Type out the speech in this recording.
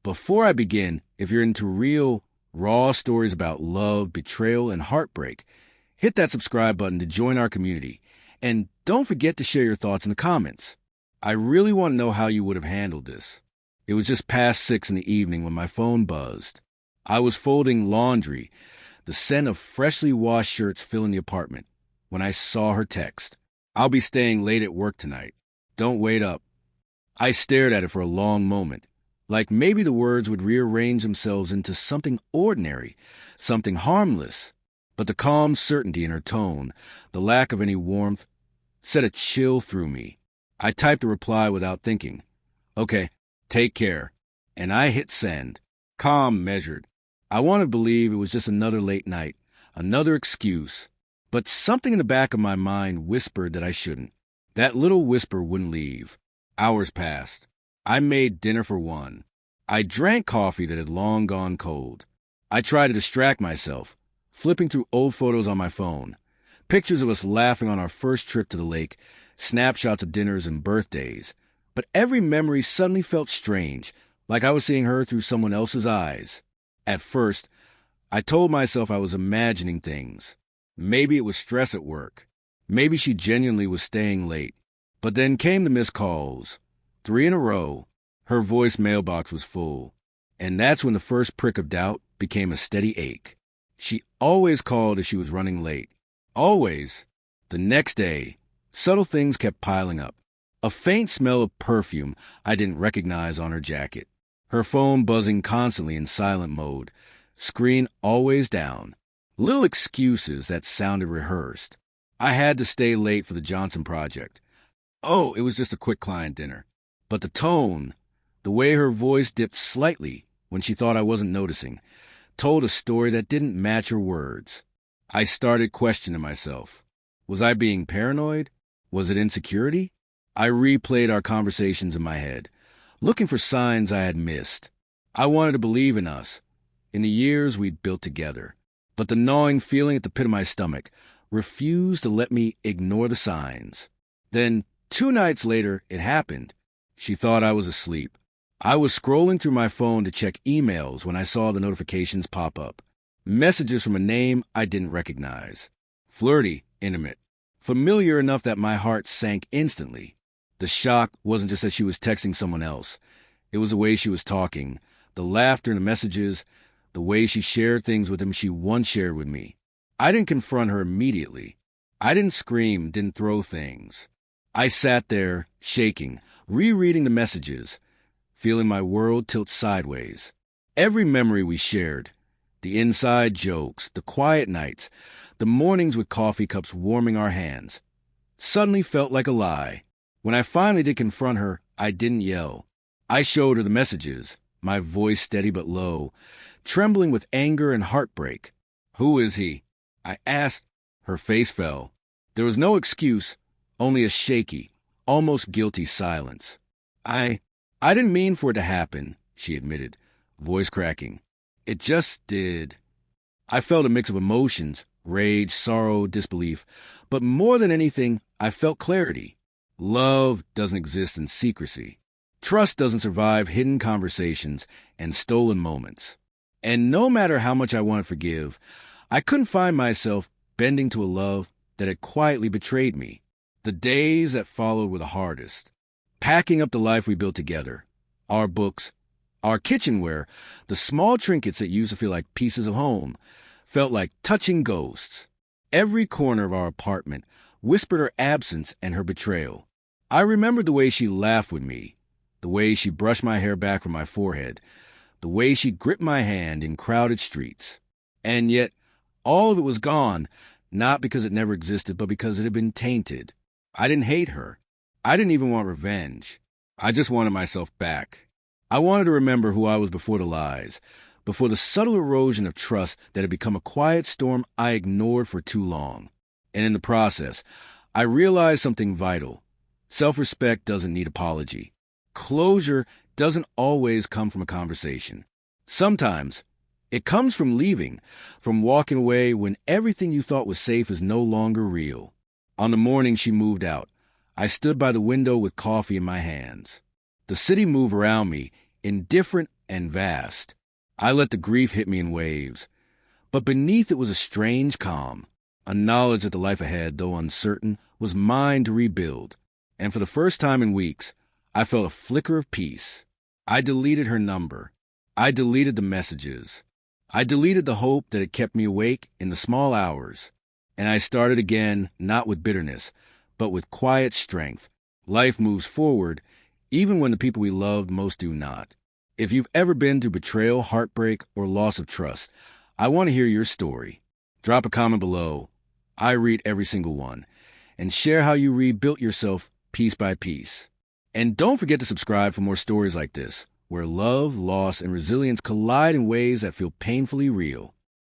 Before I begin, if you're into real, raw stories about love, betrayal, and heartbreak, hit that subscribe button to join our community. And don't forget to share your thoughts in the comments. I really want to know how you would have handled this. It was just past 6 in the evening when my phone buzzed. I was folding laundry, the scent of freshly washed shirts filling the apartment, when I saw her text. "I'll be staying late at work tonight. Don't wait up." I stared at it for a long moment, like maybe the words would rearrange themselves into something ordinary, something harmless. But the calm certainty in her tone, the lack of any warmth, sent a chill through me. I typed a reply without thinking. "Okay, take care." And I hit send. Calm, measured. I wanted to believe it was just another late night, another excuse. But something in the back of my mind whispered that I shouldn't. That little whisper wouldn't leave. Hours passed. I made dinner for one. I drank coffee that had long gone cold. I tried to distract myself, flipping through old photos on my phone. Pictures of us laughing on our first trip to the lake, snapshots of dinners and birthdays. But every memory suddenly felt strange, like I was seeing her through someone else's eyes. At first, I told myself I was imagining things. Maybe it was stress at work. Maybe she genuinely was staying late. But then came the missed calls. 3 in a row. Her voice mailbox was full. And that's when the first prick of doubt became a steady ache. She always called as she was running late. Always. The next day, subtle things kept piling up. A faint smell of perfume I didn't recognize on her jacket. Her phone buzzing constantly in silent mode. Screen always down. Little excuses that sounded rehearsed. I had to stay late for the Johnson project. Oh, it was just a quick client dinner. But the tone, the way her voice dipped slightly when she thought I wasn't noticing, told a story that didn't match her words. I started questioning myself. Was I being paranoid? Was it insecurity? I replayed our conversations in my head, looking for signs I had missed. I wanted to believe in us, in the years we'd built together. But the gnawing feeling at the pit of my stomach refused to let me ignore the signs. Then, 2 nights later, it happened. She thought I was asleep. I was scrolling through my phone to check emails when I saw the notifications pop up. Messages from a name I didn't recognize. Flirty, intimate. Familiar enough that my heart sank instantly. The shock wasn't just that she was texting someone else. It was the way she was talking, the laughter in the messages, the way she shared things with him she once shared with me. I didn't confront her immediately. I didn't scream, didn't throw things. I sat there, shaking, rereading the messages, feeling my world tilt sideways. Every memory we shared, the inside jokes, the quiet nights, the mornings with coffee cups warming our hands, suddenly felt like a lie. When I finally did confront her, I didn't yell. I showed her the messages, my voice steady but low, trembling with anger and heartbreak. "Who is he?" I asked. Her face fell. There was no excuse, only a shaky, almost guilty silence. I didn't mean for it to happen," she admitted, voice cracking. "It just did." I felt a mix of emotions, rage, sorrow, disbelief, but more than anything, I felt clarity. Love doesn't exist in secrecy. Trust doesn't survive hidden conversations and stolen moments. And no matter how much I wanted to forgive, I couldn't find myself bending to a love that had quietly betrayed me. The days that followed were the hardest. Packing up the life we built together. Our books, our kitchenware, the small trinkets that used to feel like pieces of home, felt like touching ghosts. Every corner of our apartment whispered her absence and her betrayal. I remembered the way she laughed with me, the way she brushed my hair back from my forehead, the way she gripped my hand in crowded streets. And yet, all of it was gone, not because it never existed, but because it had been tainted. I didn't hate her. I didn't even want revenge. I just wanted myself back. I wanted to remember who I was before the lies, before the subtle erosion of trust that had become a quiet storm I ignored for too long. And in the process, I realized something vital. Self-respect doesn't need apology. Closure doesn't always come from a conversation. Sometimes it comes from leaving, from walking away when everything you thought was safe is no longer real. On the morning she moved out, I stood by the window with coffee in my hands. The city moved around me in different, and vast. I let the grief hit me in waves. But beneath it was a strange calm, a knowledge that the life ahead, though uncertain, was mine to rebuild. And for the first time in weeks, I felt a flicker of peace. I deleted her number. I deleted the messages. I deleted the hope that had kept me awake in the small hours. And I started again, not with bitterness, but with quiet strength. Life moves forward, even when the people we loved most do not. If you've ever been through betrayal, heartbreak, or loss of trust, I want to hear your story. Drop a comment below. I read every single one. And share how you rebuilt yourself piece by piece. And don't forget to subscribe for more stories like this, where love, loss, and resilience collide in ways that feel painfully real.